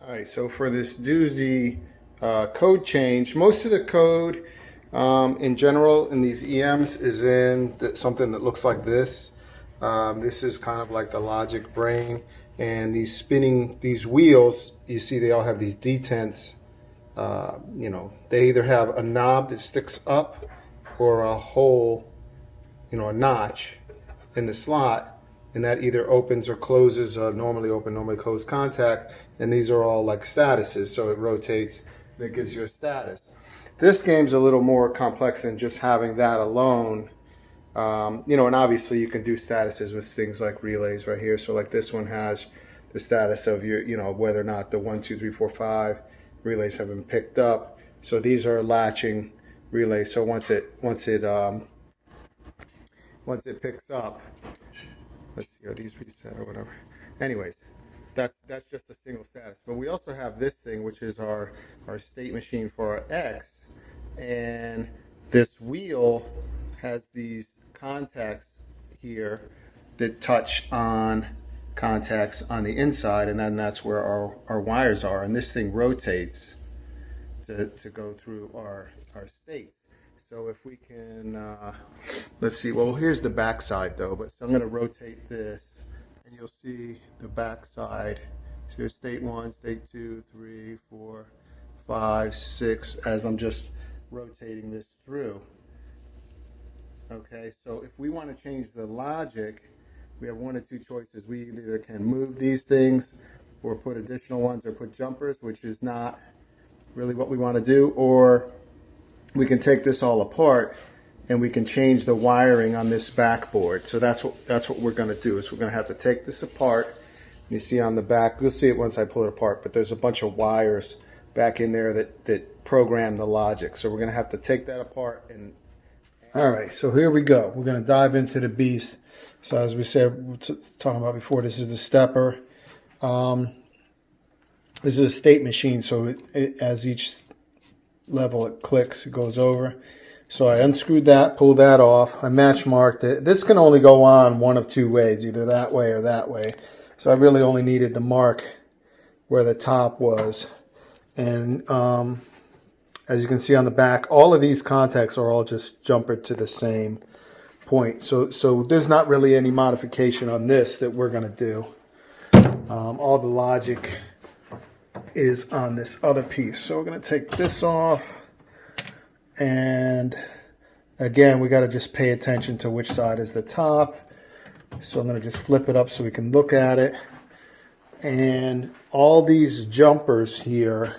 All right, so for this doozy code change, most of the code in general in these EMs is in something that looks like this. This is kind of like the logic brain, and these wheels, you see they all have these detents. They either have a knob that sticks up or a hole, a notch in the slot, and that either opens or closes, normally open, normally closed contact, and these are all like statuses, so it rotates, that gives you a status. This game's a little more complex than just having that alone, and obviously you can do statuses with things like relays right here. So like this one has the status of whether or not the 1, 2, 3, 4, 5 relays have been picked up. So these are latching relays. So once it picks up, let's see, are these reset or whatever? Anyways, that's just a single status. But we also have this thing, which is our state machine for our X, and this wheel has these contacts here that touch on contacts on the inside, and then that's where our wires are, and this thing rotates to go through our states. So if we can, let's see, well, here's the back side though, but so I'm going to rotate this, and you'll see the back side. So here's state 1, state 2, 3, 4, 5, 6, as I'm just rotating this through. Okay, so if we want to change the logic, we have one of two choices. We either can move these things or put additional ones or put jumpers, which is not really what we want to do, or we can take this all apart and we can change the wiring on this backboard. So that's what we're going to do, is we're going to have to take this apart. You see on the back, you'll see it once I pull it apart, but there's a bunch of wires back in there that program the logic. So we're going to have to take that apart. And all right, so here we go. We're going to dive into the beast. So as we said, talking about before, this is the stepper. This is a state machine, so as each level it clicks, it goes over. So I unscrewed that, pulled that off. I match marked it. This can only go on one of two ways, either that way or that way. So I really only needed to mark where the top was. And as you can see on the back, all of these contacts are all just jumpered to the same point. So there's not really any modification on this that we're going to do. All the logic is on this other piece. So we're going to take this off, and again we got to just pay attention to which side is the top. So I'm going to just flip it up so we can look at it, and all these jumpers here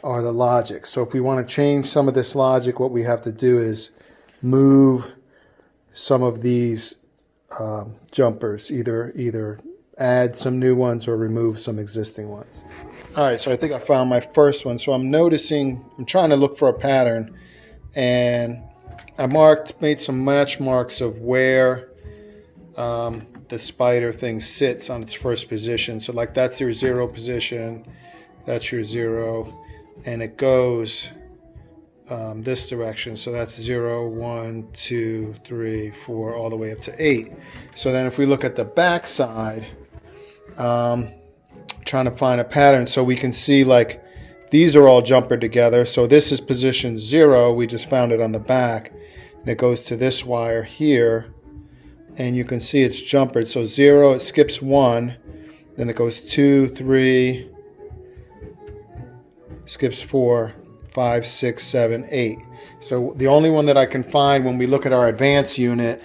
are the logic. So if we want to change some of this logic, what we have to do is move some of these jumpers, either add some new ones or remove some existing ones. All right, so I think I found my first one. So I'm trying to look for a pattern, and I made some match marks of where the spider thing sits on its first position. So like that's your 0 position, that's your 0, and it goes this direction. So that's 0, 1, 2, 3, 4, all the way up to 8. So then if we look at the back side, trying to find a pattern, so we can see like these are all jumpered together. So this is position 0, we just found it on the back, and it goes to this wire here, and you can see it's jumpered. So 0, it skips 1, then it goes 2, 3, skips 4, 5, 6, 7, 8. So the only one that I can find when we look at our advanced unit,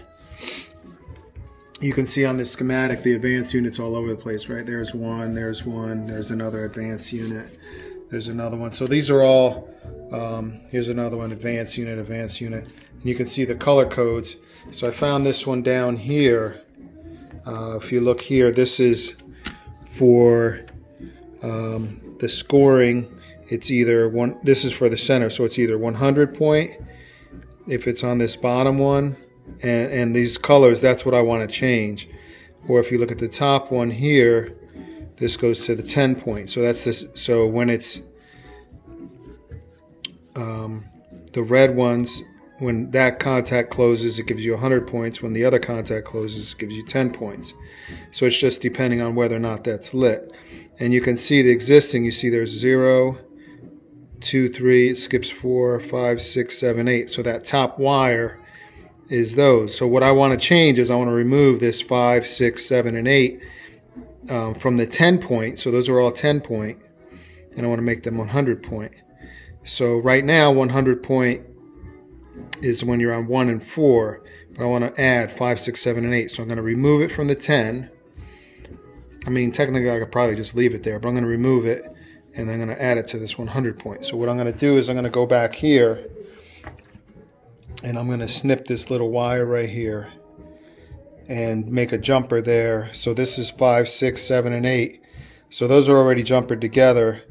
you can see on this schematic the advanced unit's all over the place, right? There's one, there's another advanced unit, there's another one. So these are all, here's another one, advanced unit, and you can see the color codes. So I found this one down here. If you look here, this is for the scoring. It's either one, this is for the center, so it's either 100 point if it's on this bottom one, and these colors, that's what I want to change. Or if you look at the top one here, this goes to the 10 point. So that's this. So when it's the red ones, when that contact closes, it gives you 100 points. When the other contact closes, it gives you 10 points. So it's just depending on whether or not that's lit. and you can see the existing. You see there's 0, 2, 3, it skips 4, 5, 6, 7, 8. So that top wire is those. So what I want to change is I want to remove this 5, 6, 7, and 8 from the 10 point. So those are all 10 point, and I want to make them 100 point. So right now 100 point is when you're on 1 and 4, but I want to add 5, 6, 7, and 8. So I'm going to remove it from the 10. I mean, technically I could probably just leave it there, but I'm going to remove it, and I'm going to add it to this 100 point. So what I'm going to do is I'm going to go back here, and I'm going to snip this little wire right here and make a jumper there. So this is 5, 6, 7, and 8. So those are already jumpered together.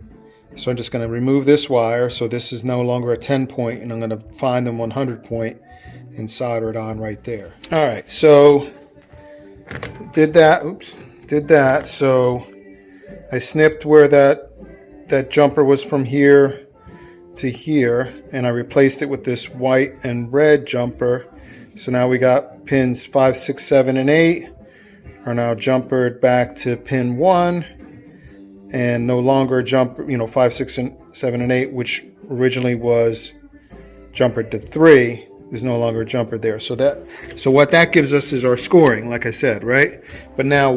So I'm just going to remove this wire. So this is no longer a 10 point, and I'm going to find the 100 point and solder it on right there. All right, so did that. Oops, did that. So I snipped where that jumper was from here to here, and I replaced it with this white and red jumper. So now we got pins 5, 6, 7, and 8 are now jumpered back to pin 1, and no longer jumper, 5, 6, 7, and 8, which originally was jumpered to 3, is no longer jumpered there. So what that gives us is our scoring, like I said, right? But now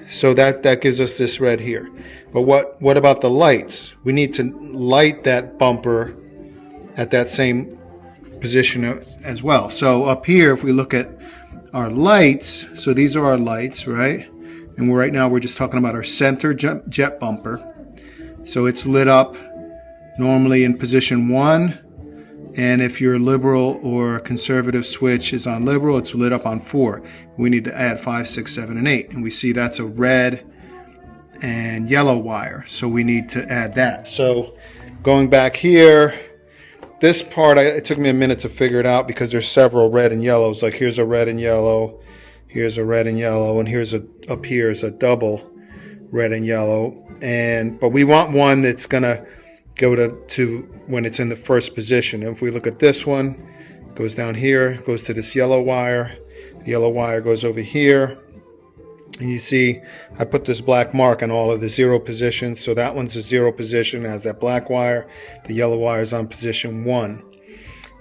so that gives us this red here. But what about the lights? We need to light that bumper at that same position as well. So up here, if we look at our lights, so these are our lights, right? And right now we're just talking about our center jet bumper. So it's lit up normally in position 1. And if your liberal or conservative switch is on liberal, it's lit up on 4. We need to add 5, 6, 7, and 8. And we see that's a red and yellow wire. So we need to add that. So going back here, this part, it took me a minute to figure it out because there's several red and yellows. Like here's a red and yellow, here's a red and yellow, and up here is a double red and yellow. But we want one that's gonna go to when it's in the first position. And if we look at this one, it goes down here, goes to this yellow wire. The yellow wire goes over here. And you see, I put this black mark on all of the 0 positions. So that one's a 0 position, it has that black wire. The yellow wire is on position 1.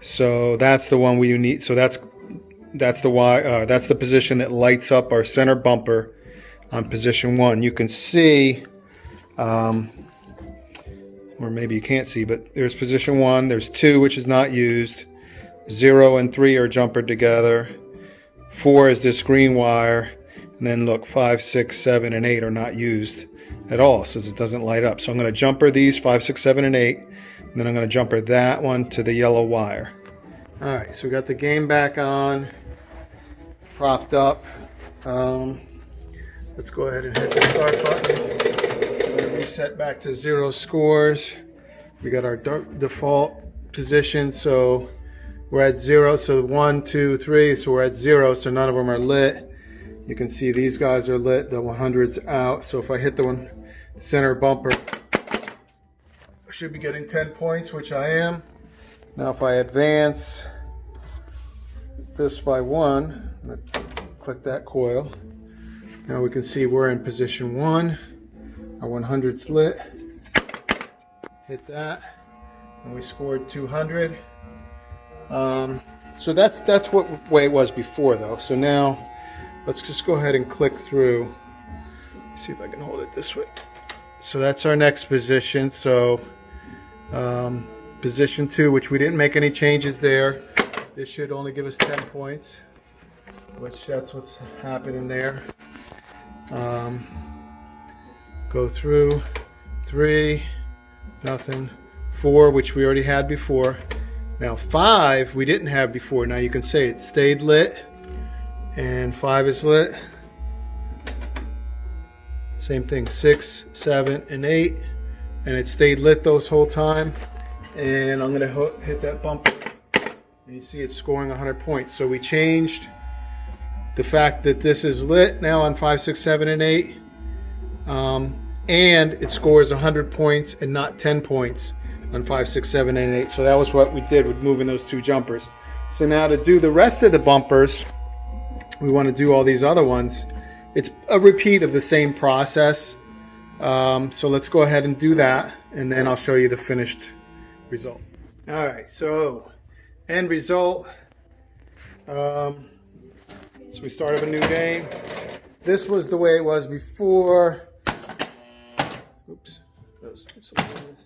So that's the one we need. So that's the wire. That's the position that lights up our center bumper on position 1. You can see, or maybe you can't see, but there's position 1. There's 2, which is not used. 0 and 3 are jumpered together. 4 is this green wire. And then look, 5, 6, 7, and 8 are not used at all, so it doesn't light up. So I'm going to jumper these 5, 6, 7, and 8, and then I'm going to jumper that one to the yellow wire. All right, so we got the game back on, propped up. Let's go ahead and hit the start button. So we're going to reset back to 0 scores. We got our default position, so we're at 0. So 1, 2, 3. So we're at 0. So none of them are lit. You can see these guys are lit, the 100's out. So if I hit the center bumper, I should be getting 10 points, which I am. Now if I advance this by 1, I'm going to click that coil. Now we can see we're in position 1. Our 100's lit. Hit that, and we scored 200. So that's what way it was before, though. So now let's just go ahead and click through. See if I can hold it this way. So that's our next position. So position 2, which we didn't make any changes there. This should only give us 10 points, which that's what's happening there. Go through 3, nothing. 4, which we already had before. Now 5 we didn't have before. Now you can see it stayed lit. And 5 is lit. Same thing, 6, 7, and 8. And it stayed lit those whole time. And I'm going to hit that bumper. And you see it's scoring 100 points. So we changed the fact that this is lit now on 5, 6, 7, and 8. And it scores 100 points and not 10 points on 5, 6, 7, and 8. So that was what we did with moving those 2 jumpers. So now to do the rest of the bumpers, we want to do all these other ones. It's a repeat of the same process. So let's go ahead and do that, and then I'll show you the finished result. All right, so end result. So we start up a new game. This was the way it was before. Oops, those are 10.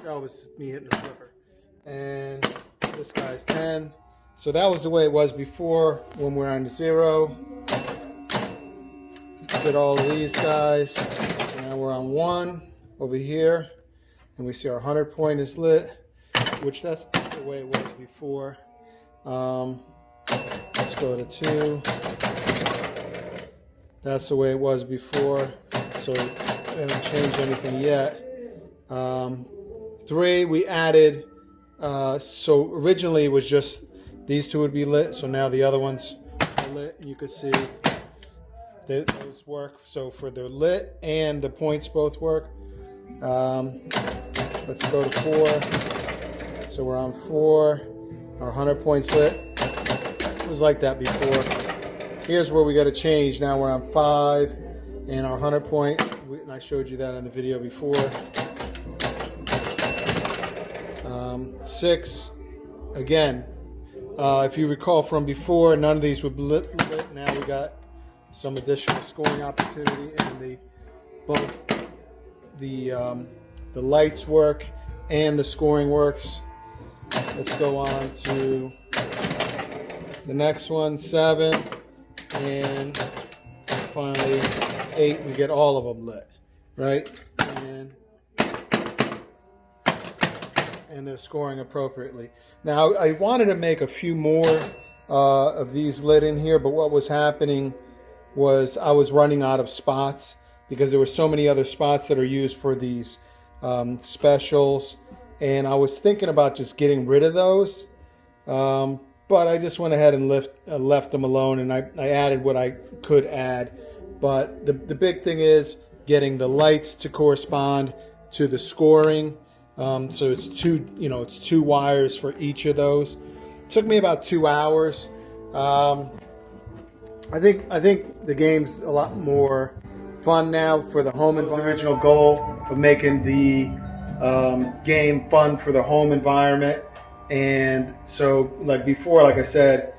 Oh, it was me hitting the flipper. And this guy's 10. So that was the way it was before when we're on 0. Did all of these guys. Now we're on 1 over here. And we see our 100 point is lit, which that's the way it was before. Let's go to 2. That's the way it was before. So we haven't changed anything yet. 3, we added, so originally it was just these 2 would be lit, so now the other ones are lit. You can see those work. So for the lit and the points both work. Let's go to 4. So we're on 4. Our 100 points lit. It was like that before. Here's where we got to change. Now we're on 5, and our 100 point, and I showed you that in the video before. 6, again, if you recall from before, none of these were lit. Now we got some additional scoring opportunity, and both the lights work and the scoring works. Let's go on to the next one, 7, and finally 8. We get all of them lit, right? And they're scoring appropriately. Now I wanted to make a few more of these lit in here, but what was happening was I was running out of spots because there were so many other spots that are used for these specials, and I was thinking about just getting rid of those, but I just went ahead and left them alone, and I added what I could add. But the big thing is getting the lights to correspond to the scoring. So it's 2 wires for each of those. It took me about 2 hours. I think the game's a lot more fun now for the home environment. The original goal of making the game fun for the home environment, and so like before, like I said,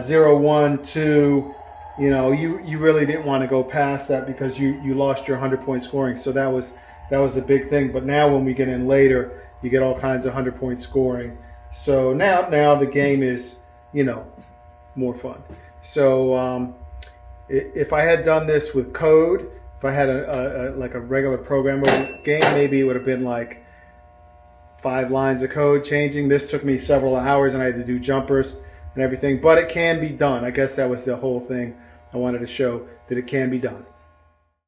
0, 1, 2. You really didn't want to go past that because you lost your 100 point scoring. So that was the big thing. But now when we get in later, you get all kinds of 100 point scoring. So now the game is, more fun. So if I had done this with code, if I had like a regular programmable game, maybe it would have been like 5 lines of code changing. This took me several hours, and I had to do jumpers and everything. But it can be done. I guess that was the whole thing I wanted to show, that it can be done.